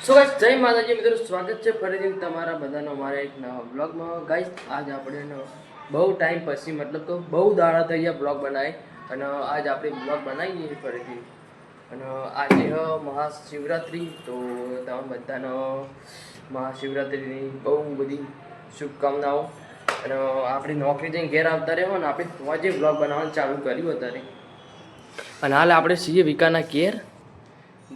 So guys જય માતાજી મિત્રો, સ્વાગત છે ફરીથી તમારા બધાનો અમારા એક નવા બ્લોગમાં. ગાઈસ આજ આપણે બહુ ટાઈમ પછી મતલબ તો બહુ દાડા થઈ ગયા બ્લોગ બનાવી અને આજ આપણે બ્લોગ બનાવીએ ફરીથી. અને આજે મહાશિવરાત્રિ, તો તમે બધાનો મહાશિવરાત્રિની બહુ બધી શુભકામનાઓ. અને આપણી નોકરી જઈને ઘેર આવતા રહ્યો ને આપણે આજે બ્લોગ બનાવવાનું ચાલુ કર્યું અત્યારે. અને હાલ આપણે છીએ વિકાના ઘેર.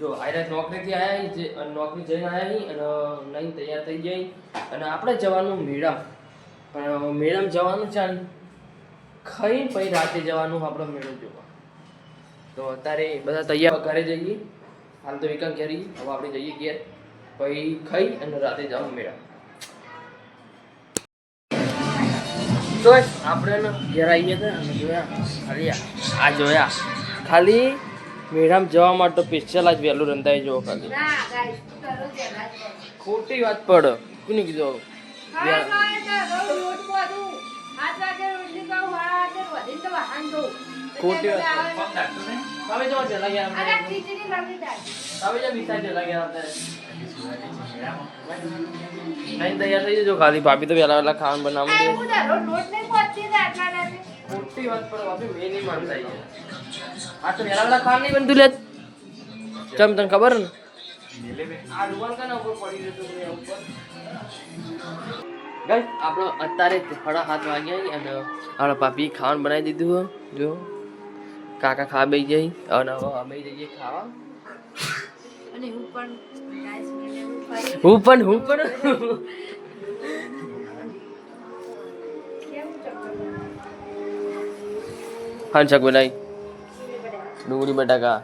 જો આયરા નોકરીથી આવ્યા છે અને નોકરી જઈને આવ્યા અને નહીં તૈયાર થઈ જાય અને આપણે જવાનું મેળામ. પણ મેળામ જવાનું ચાલ ખાઈ પછી રાતે જવાનું આપણો મેળો જોવા. તો અત્યારે બધા તૈયાર ઘરે જઈએ. હાલ તો વિકાસ ઘેર, હવે આપણે જઈએ ઘેર પછી ખાઈ અને રાતે જવાનું મેળા. તો આપણે ઘેર આવીએ હતા અને જોયા ખાલી આ જોયા ખાલી મેળામાં જવા માટે સ્પેશિયલ આજ વહેલું રંધાઈ જવો ખાલી. ખોટી વાત પડ કોને કીધું ખોટી વાત તૈયાર થઈ જજો ખાલી. ભાભી તો વહેલા વહેલા ખાવાનું બનાવવાનું. ખોટી વાત પર ભાભી મેં નહીં માનતા. આ તો વહેલા વહેલા ખાવાનું નહીં બનતું લે. ચમ તને ખબર ને આ રૂવાન કાના ઉપર પડી જતું ઉપર. ગાઈસ આપણો અત્યારે 7:30 વાગ્યા અને આપણા ભાભી ખાવાનું બનાવી દીધું. જો કાકા ખા બેસી જાય અને હવે અમે જઈએ ખાવા. અને હું પણ હા શાક બનાવી ડુંગળી બટાકા.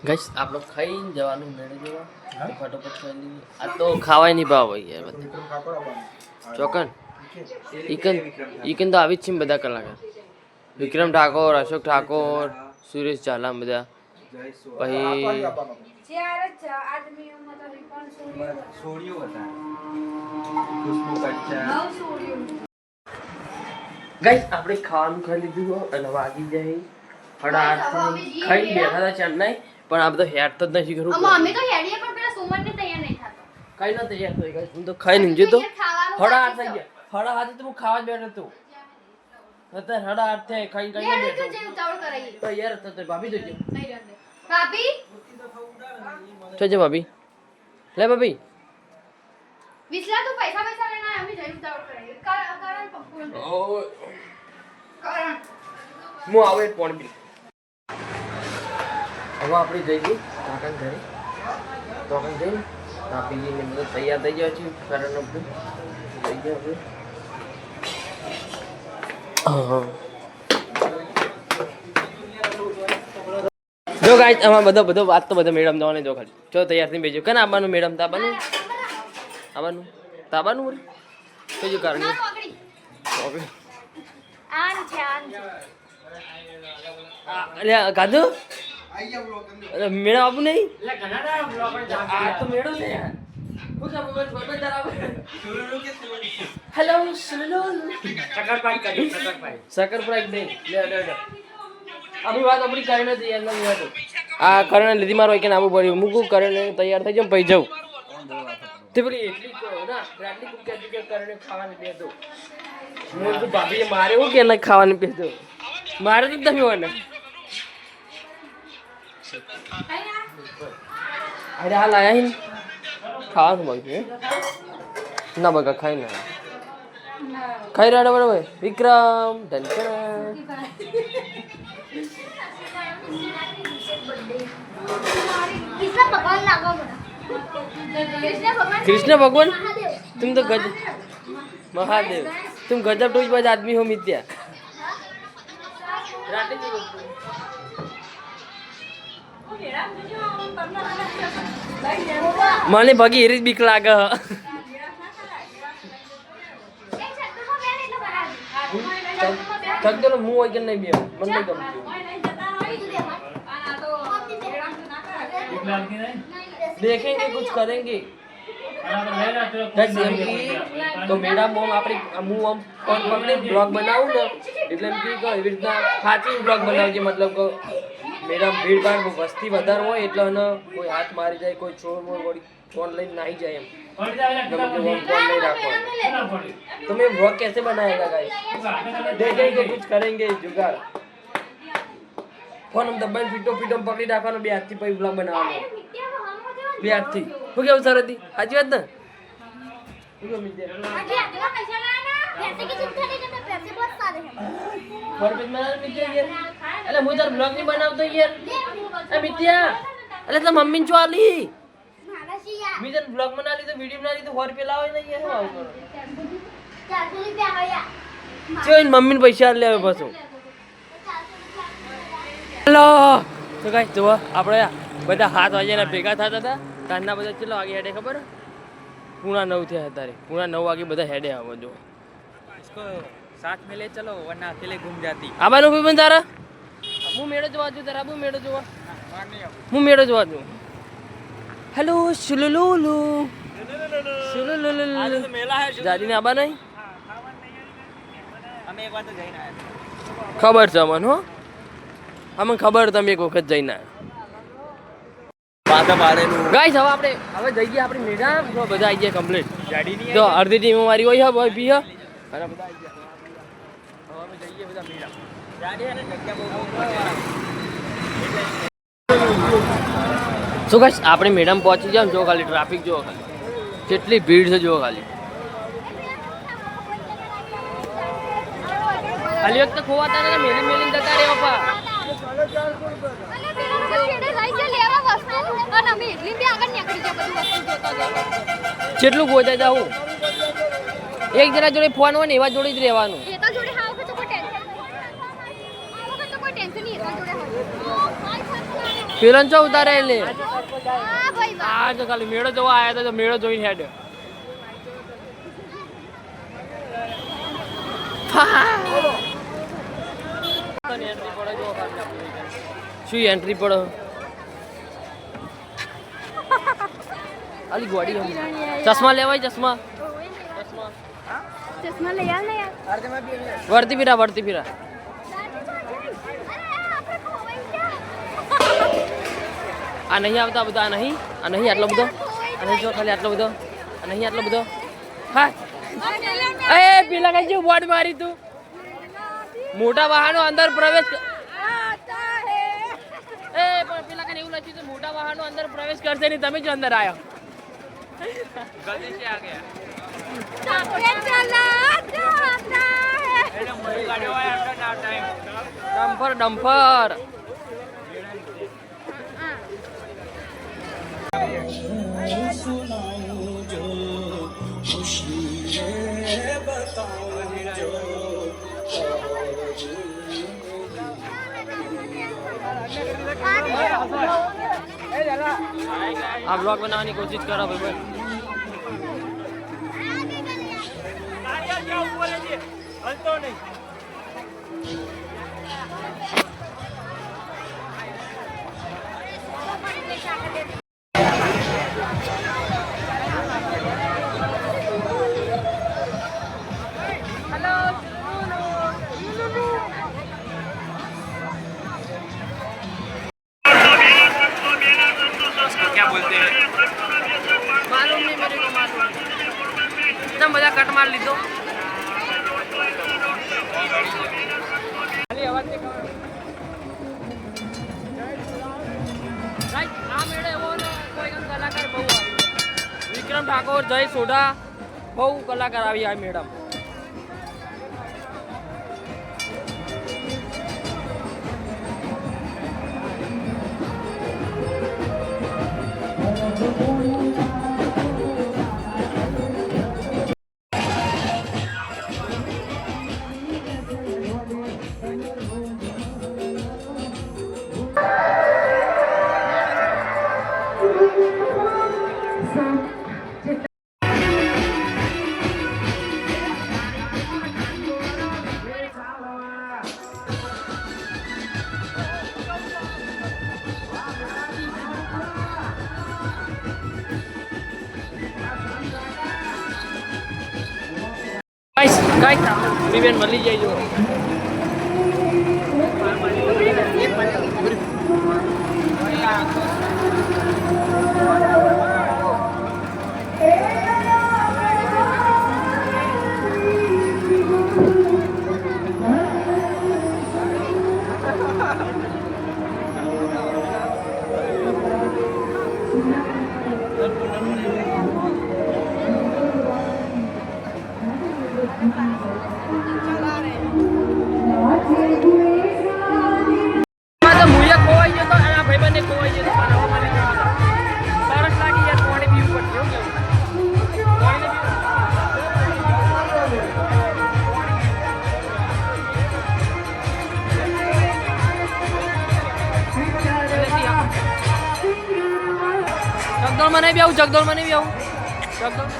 ગાઈસ આપણો ખાઈને જવાનું મેળે જવા. ફટોફટ ખાઈ લઈએ. આ તો ખાવાય નહીં ભાવ યાર બધા ચોકન ઈકન તો આવી જ છે બધા કલાકાર. વિક્રમ ઠાકોર, અશોક ઠાકોર, સુરેશ ઝાલા બધા. પછી ગાઈસ આપણે ખાવાનું ખાઈ લીધું અને વાગી જાય 8:30. ખાઈ બેઠા હતા ચેન્નાઈ, પણ આ બધો હેડ તો જ નથી કરું. અમે તો હેડીએ પણ પેલા સોમવારને તૈયાર નહીં થતો. કઈ ના તૈયાર થઈ ગાઈસ. હું તો ખાઈ નહીં જતો. 8:30 થઈ ગયા. 8:30 તો હું ખાવા જ બેઠો હતો. અત્યારે 8:30 થાય ખાઈ બેઠો. તૈયાર હતો તો ભાભી જોજો. ભાભી જોજો ભાભી. લે ભાભી વિસલા તું પૈસા લેના અમે જઈ ઉતાવળ કરાઈએ. કારણ પપ્પુ ઓ કારણ હું આવે પોણ બી. હવે આપણે જઈએ કાકા ઘરે. તો આપણે જઈને આપી ને બધું તૈયાર થઈ ગયા છે. કારણ બધું જઈ ગયા આપણે. જો ગાઈસ આમાં બધો વાત તો બધો મેડમ જવાને જો ખાલી જો તૈયાર થઈ બેજો. કને આવવાનું મેડમ? તાબાનું તાબાનું કયું કારણ અલ્યા કાધુ મેળા આપું નહીં. આ તો મેળો છે યાર. હેલો શકરપાઈ નહીં. આપણી વાત આપણી કરીને તૈયાર નથી હતો. આ કરીને લીધી મારો કે આવવું પડ્યું. મૂકું કરીને તૈયાર થઈ જાઉં પછી જાઉં. તે પેલી એટલી ના રાતની કુક કરીને ખાવાની બેસો. હું તો ભાભીએ મારે એવું કે નહીં ખાવાની બેસો. મારે તો તમે હોય ને અરે હાલ આયા ને ખાવાનું બગ્યું ના બગા ખાઈ ના ખાઈ રહ્યા બરાબર. વિક્રમ कृष्ण भगवान तुम तो गजब महादेव तुम गजब टोचबाज आदमी हो मित्या. મને ભગી એરી જ બીક લાગે. થકતો હું હોય કે નહીં બે મને નહીં ગમતું. देखेंगे कुछ करेंगे तो मेरा मोम આપણી હું આમ કમ્પ્લીટ બ્લોગ બનાવું ને એટલે એમ કે એવી રીતના સાચી બ્લોગ બનાવજે. મતલબ કે મેડમ ભીડભાડ વસ્તી વધારે હોય એટલે અને કોઈ હાથ મારી જાય, કોઈ ચોર મોર વળી ફોન લઈને નાહી જાય એમ ફોन नहीं रखो। तुम्हें व्लॉग कैसे बनाएगा गाइस, देखेंगे कुछ करेंगे जुगाड़। फोन हम दबाई पीटो पीटो पकड़ी રાખવાનો બે હાથથી પછી વ્લોગ બનાવવાનો બે હાથથી હું કેવું સરદી સાચી વાત ને હું કેવું મિત્યા ફોરપેજ બનાવ મિત્યા યાર એટલે હું તાર વ્લોગ ની બનાવતો યાર એ મિત્યા એટલે તો મમ્મી ને ચાલી મીજન વ્લોગ બના લીધો વિડિયો બના લીધો 100 રૂપિયા લાવે ને યાર હું આવું કરું 400 રૂપિયા આયા જોઈન મમ્મી ને પૈસા લે આવે પાછો હેલો તો ગાઈસ જો આપણે બધા 7 વાગ્યાના ભેગા થતા હતા તારના બધા કેટલા વાગે હેડે ખબર પૂણા 9 થયા અત્યારે પૂણા 9 વાગે બધા હેડે આવો જો इसको साथ में ले चलो वरना अकेले घूम जाती। આબાનું ભાઈ બંધ તારા હું મેળો જોવા છું તારા હું મેળો જોવા હું મેળો જોવા છું હેલો સુલુલુલુ સુલુલુલુ आज तो मेला है દાદીને આબા નહીં हमें एक बार तो जाना है। ખબર છે અમને હો અમને ખબર તમે એક વખત જઈને बात मारे नु ગાઈસ હવે જઈએ આપણે મેળા જો બધા આવી ગયા કમ્પ્લીટ गाड़ी नहीं જો અડધી ટીમ અમારી હોય હે બોય બી હે અને બધા આવી ગયા હવે અમે જઈએ બધા મેળા गाड़ी है ना जग्या बहुत સો ગાઈસ આપણે મેડમ પહોંચી જાવ જો ખાલી ટ્રાફિક જો ખાલી કેટલી ભીડ છે જો ખાલી ખાલી વખત ખોવાતા ને મેલી મેલી જતા રે બાપા કેટલું ગોતા જાવું એક જણા જોડે ફોન હોય ને એવા જોડે જ રહેવાનું પેલા ચો ઉતારે લે આ તો ખાલી મેળો જોવા આયા હતા તો મેળો જોઈને હેડ શું એન્ટ્રી પડે આલી ગોડી ચશ્મા લેવાય ચશ્મા ચશ્મા લઈ આવ ને યાર વર્તી ફીરા આ નહીં આવતા બધા આ નહીં આટલો બધો આ નહીં જો ખાલી આટલો બધો આ નહીં આટલો બધો હા એ પેલા કઈ જેવું બોર્ડ મારી તું મોટા વાહનો અંદર પ્રવેશ એ પણ પેલા કઈ એવું લખ્યું છે મોટા વાહનો અંદર પ્રવેશ કરશે નહીં તમે જો અંદર આવ્યો गलती से आ गया ડમ્ફર આ બ્લોગ બનાવવાની કોશિશ કરો ભાઈ क्या बोलते हैं मालूम नहीं मेरे को मालूम इतना मजा कट मार लीधो આ મેળે એવો કોઈ કલાકાર બહુ આવ્યો વિક્રમ ઠાકોર જય સોઢા બહુ કલાકાર આવી આ મેડમ ગાઈસ બેન મળી જાય જો તો મુએ ખોવાઈ ગયો તો અને આ ભાઈબંધે ખોવાઈ ગયો તો પણ હવે મને સરસ લાગી યાર પાણી પીવું પડશે એવું કેવું પાણી ચકદોળ મને બી આવું ચકદોળ મને બી આવું ચકદોળ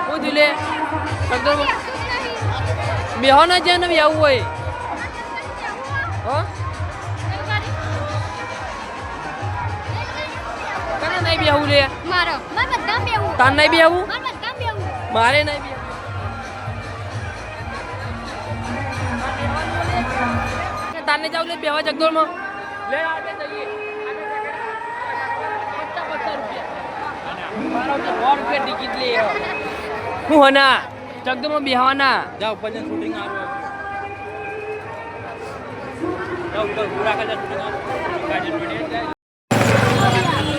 હું દિલે ચકદોળ બેહો ના જાય ને બી આવું હોય હા કને નહીં બી આવું લે મારો માર બધા બેવું તાર નહીં બી આવું માર બધા બેવું મારે નહીં બી તારને જાવ લે બેહવા જગદોળ માં લે આટલે જઈએ 50 રૂપિયા મારો તો 100 રૂપિયા ટિકિટ લે હું હના જગદોળ માં બેહવાના જાઓ પછી શૂટિંગ આવું જાઓ પૂરા કલર શૂટિંગ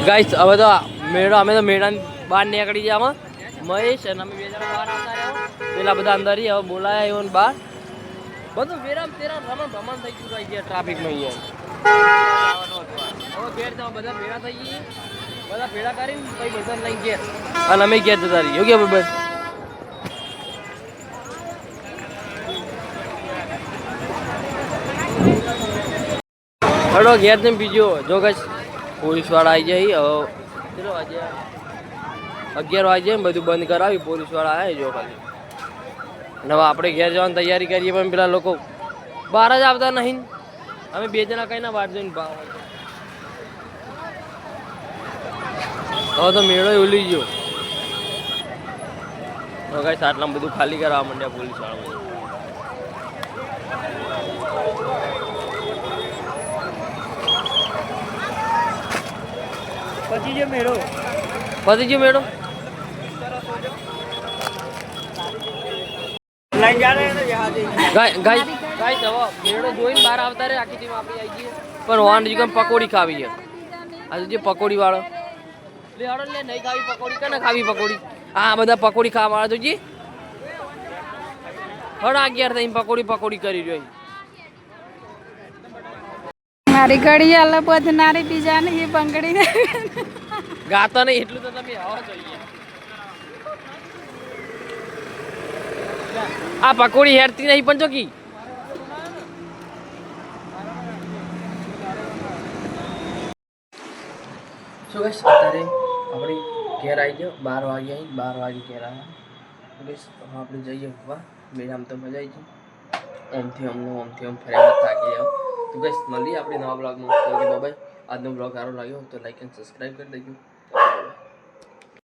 ગાઈસ હવે તો મેળો અમે તો મેળાની બહાર નીકળી ગયા આમાં મહેશ અને અમે બે જણા બહાર આવતા રહ્યા પેલા બધા અંદર હવે બોલાયા એવો ને બહાર બધું વેરામ તેરા રમણ ભમણ થઈ ગયું છે ટ્રાફિકમાં અહીંયા હવે ઘેર જવા બધા ભેળા થઈ ગઈ બધા ભેળા કરીને પછી બધા લઈને ઘેર અને અમે ઘેર જતા રહીએ યોગ્ય બસ હડો ઘેર ને બીજો જો કઈ પોલીસવાળા આવી જાય હવે ચલો આજે 11 વાગે બધું બંધ કરાવી પોલીસવાળા આવે જો ખાલી અને હવે આપણે ઘેર જવાની તૈયારી કરીએ પણ પેલા લોકો બહાર જ આવતા નહીં અમે બે જણા કઈ ના બહાર જઈને ભાવ હવે તો મેળો ઉલી ગયો હવે કઈ આટલામાં બધું ખાલી કરાવવા માંડ્યા પોલીસ વાળા પછી જે મેળો પતી ગયો મેળો લાઈન જા રહે ને યહાં ગાઈસ હવે મેળો જોઈને બહાર આવતા રહે આખી ટીમ આપણી આવી ગઈ પણ વાન જીગમ પકોડી ખાવી છે આજે જે પકોડી વાળો લે હડો લે નહીં ખાવી પકોડી કે ના ખાવી પકોડી આ બધા પકોડી ખાવા વાળા જોજી હડો 11 થઈને પકોડી કરી રહ્યો મારી ઘડી અલગ બધનારી બીજાને એ બંગડી ગાતા નહીં એટલું તો તમે હવા જોઈએ આ પકોડી હેરતી નહીં પણ ચોકી શું ગાઈસ અત્યારે આપણે ઘેર આવી ગયો 12 વાગે આવી 12 વાગે ઘેર આવ્યા ગાઈસ આપણે જઈએ વાહ મેળામાં તો મજા આવી ગઈ ઓમથી ઓમ ફર્યા થાકી જાવ તો ગાઈસ મળીએ આપણે નવા બ્લોગમાં તો કે બાય આજનો બ્લોગ સારો લાગ્યો તો લાઈક એન્ડ સબસ્ક્રાઇબ કરી દેજો